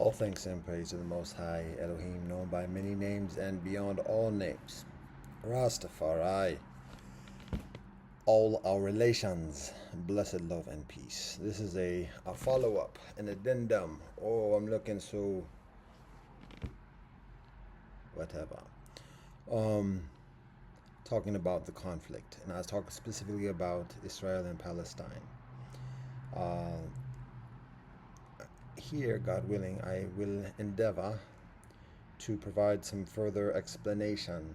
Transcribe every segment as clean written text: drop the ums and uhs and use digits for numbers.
All thanks and praise to the Most High, Elohim, known by many names and beyond all names. Rastafari, all our relations, blessed love and peace. This is a follow-up, an addendum. Oh, I'm looking so... whatever. Um, Talking about the conflict, and I was talking specifically about Israel and Palestine. Here, God willing, I will endeavor to provide some further explanation,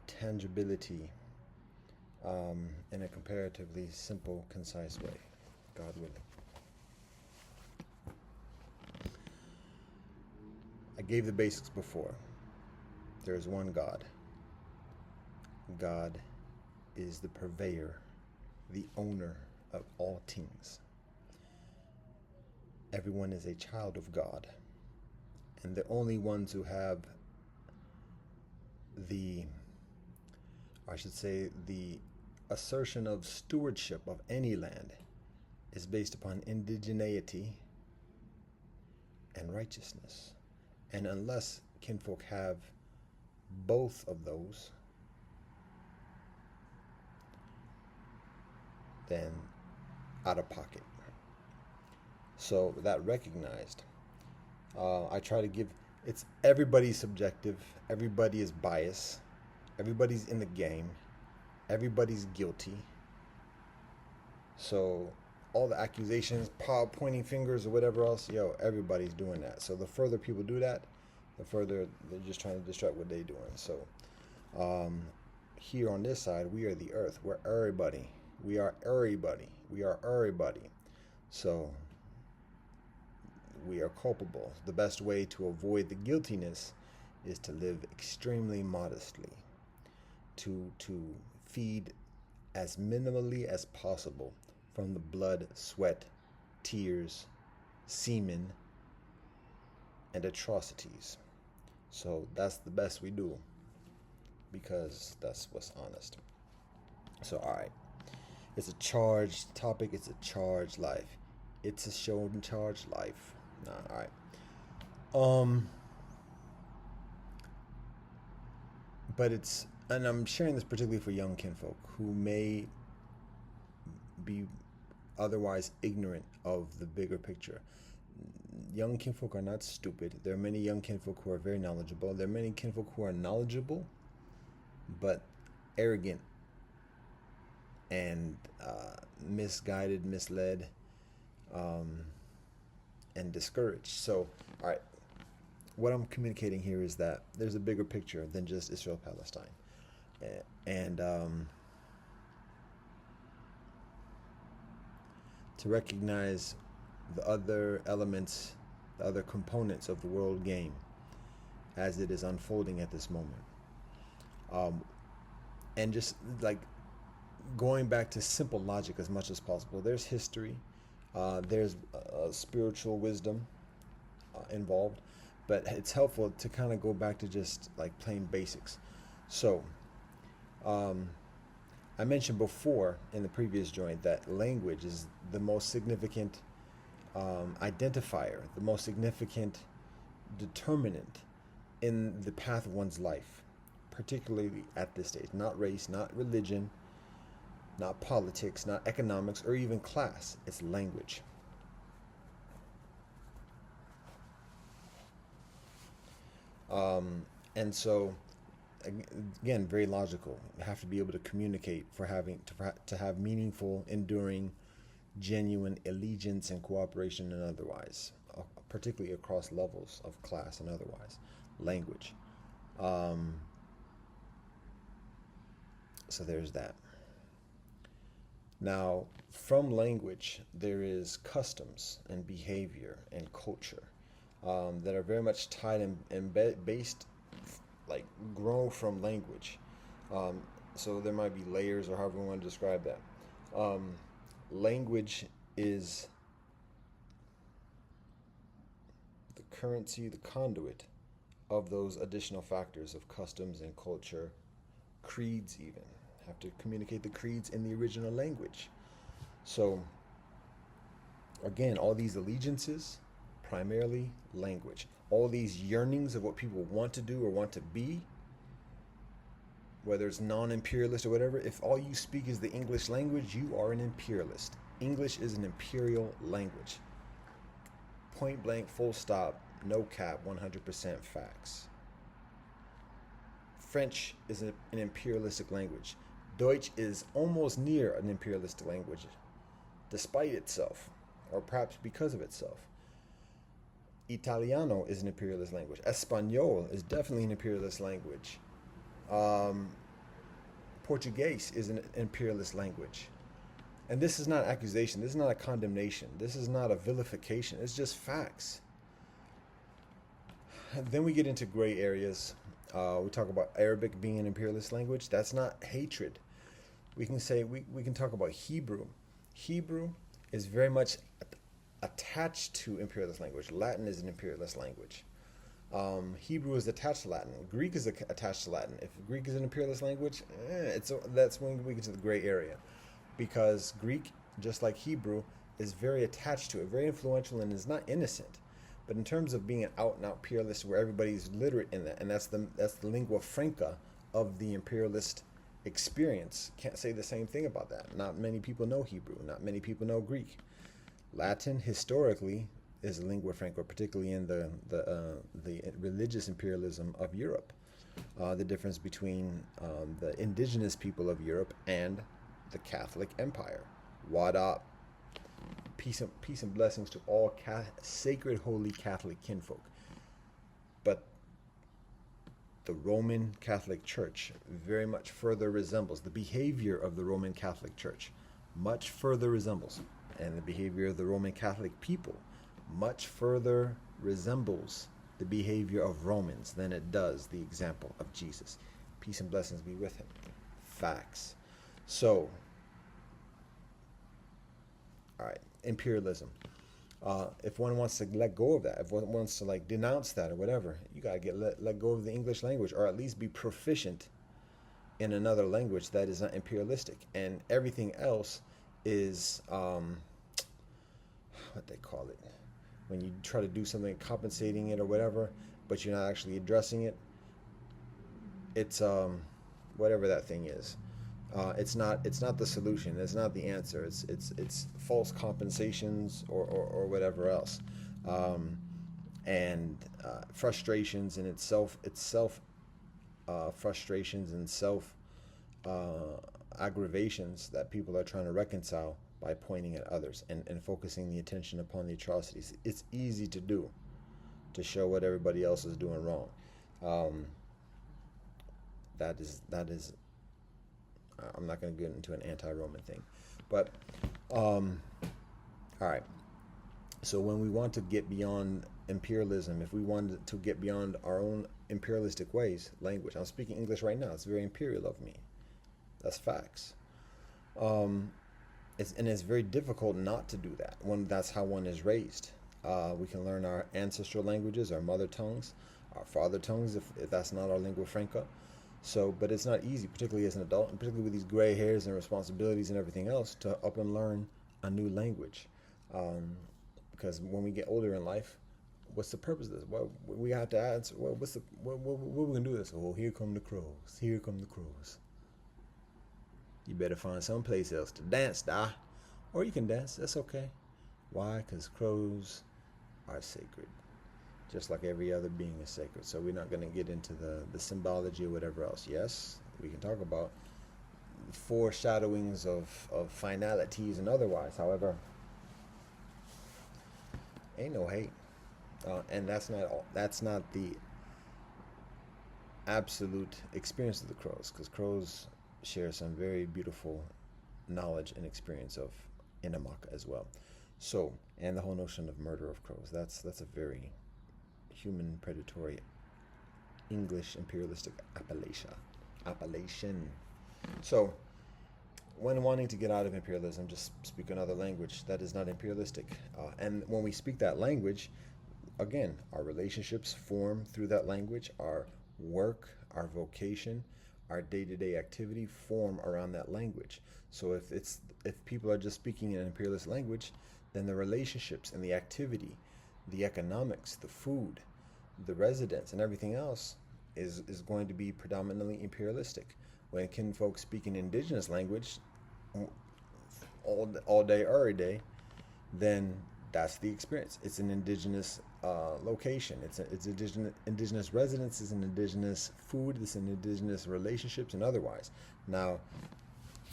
tangibility, in a comparatively simple, concise way, God willing. I gave the basics before. There is one God. God is the purveyor, the owner of all things. Everyone is a child of God. And the only ones who have the assertion of stewardship of any land is based upon indigeneity and righteousness. And unless kinfolk have both of those, then out of pocket. So that recognized, I try to give, it's everybody's subjective, everybody is biased, everybody's in the game, everybody's guilty. So all the accusations, pointing fingers or whatever else, everybody's doing that. So the further people do that, the further they're just trying to distract what they're doing. So here on this side, we are the earth. We're everybody. We are everybody. We are everybody. So we are culpable. The best way to avoid the guiltiness is to live extremely modestly, to feed as minimally as possible from the blood, sweat, tears, semen, and atrocities. So that's the best we do, because that's what's honest. So all right, it's a charged topic, it's a charged life. It's a show and charged life. All right. But it's, and I'm sharing this particularly for young kinfolk who may be otherwise ignorant of the bigger picture. Young kinfolk are not stupid. There are many young kinfolk who are very knowledgeable. There are many kinfolk who are knowledgeable, but arrogant and misguided, misled, and discouraged. So, all right, what I'm communicating here is that there's a bigger picture than just Israel-Palestine. And to recognize the other elements, the other components of the world game as it is unfolding at this moment. And just like going back to simple logic as much as possible. There's history, there's spiritual wisdom involved, but it's helpful to kind of go back to just like plain basics. So I mentioned before in the previous joint that language is the most significant identifier, the most significant determinant in the path of one's life, particularly at this stage. Not race, not religion, not politics, not economics, or even class. It's language. And so, again, very logical. You have to be able to communicate for having to have meaningful, enduring, genuine allegiance and cooperation and otherwise, particularly across levels of class and otherwise. Language. So there's that. Now, from language, there is customs and behavior and culture that are very much tied and based, like grown from language. So there might be layers or however you want to describe that. Language is the currency, the conduit of those additional factors of customs and culture, creeds even. Have to communicate the creeds in the original language. So again, all these allegiances, primarily language. All these yearnings of what people want to do or want to be, whether it's non-imperialist or whatever, if all you speak is the English language, you are an imperialist. English is an imperial language. Point blank, full stop, no cap, 100% facts. French is an imperialistic language. Deutsch is almost near an imperialistic language, despite itself, or perhaps because of itself. Italiano is an imperialist language. Espanol is definitely an imperialist language. Portuguese is an imperialist language. And this is not accusation. This is not a condemnation. This is not a vilification. It's just facts. Then we get into gray areas. We talk about Arabic being an imperialist language. That's not hatred. We can say, we can talk about Hebrew. Hebrew is very much attached to imperialist language. Latin is an imperialist language. Hebrew is attached to Latin. Greek is attached to Latin. If Greek is an imperialist language, that's when we get to the gray area. Because Greek, just like Hebrew, is very attached to it, very influential, and is not innocent. But in terms of being an out-and-out imperialist where everybody's literate in that, and that's the lingua franca of the imperialist experience, can't say the same thing about that. Not many people know Hebrew. Not many people know Greek. Latin, historically, is lingua franca, particularly in the religious imperialism of Europe. The difference between the indigenous people of Europe and the Catholic Empire. Wada. Peace and blessings to all sacred, holy Catholic kinfolk. But the Roman Catholic Church very much further resembles the behavior of the Roman Catholic Church, much further resembles, and the behavior of the Roman Catholic people much further resembles the behavior of Romans than it does the example of Jesus. Peace and blessings be with him. Facts. So, all right, imperialism. If one wants to let go of that, if one wants to like denounce that or whatever, you gotta let go of the English language, or at least be proficient in another language that is not imperialistic. And everything else is what they call it, when you try to do something compensating it or whatever, but you're not actually addressing it. It's whatever that thing is. It's not the solution. It's not the answer. It's false compensations or whatever else, and frustrations in itself frustrations and self aggravations that people are trying to reconcile by pointing at others and focusing the attention upon the atrocities. It's easy to do, to show what everybody else is doing wrong. That is. I'm not going to get into an anti-Roman thing, but all right. So when we want to get beyond imperialism, if we want to get beyond our own imperialistic ways, language. I'm speaking English right now. It's very imperial of me. That's facts. It's very difficult not to do that when that's how one is raised. We can learn our ancestral languages, our mother tongues, our father tongues, if that's not our lingua franca. So, but it's not easy, particularly as an adult, and particularly with these gray hairs and responsibilities and everything else, to up and learn a new language. Because when we get older in life, what's the purpose of this? Well, we have to answer, what are we going to do this? Oh, here come the crows. Here come the crows. You better find someplace else to dance, da. Or you can dance, that's okay. Why? Because crows are sacred. Just like every other being is sacred. So we're not going to get into the symbology or whatever else. Yes, we can talk about foreshadowings of finalities and otherwise. However, ain't no hate. And that's not the absolute experience of the crows, because crows share some very beautiful knowledge and experience of Inamaka as well. So, and the whole notion of murder of crows, that's a very human predatory English imperialistic appellation. So when wanting to get out of imperialism, just speak another language that is not imperialistic. And when we speak that language, again, our relationships form through that language, our work, our vocation, our day-to-day activity form around that language. So if people are just speaking an imperialist language, then the relationships and the activity, the economics, the food, the residents, and everything else is going to be predominantly imperialistic. When kin folks speak an indigenous language all day, every day, then that's the experience. It's an indigenous location. It's indigenous residence. It's an indigenous food. It's an indigenous relationships and otherwise. Now,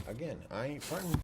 again, I ain't fronting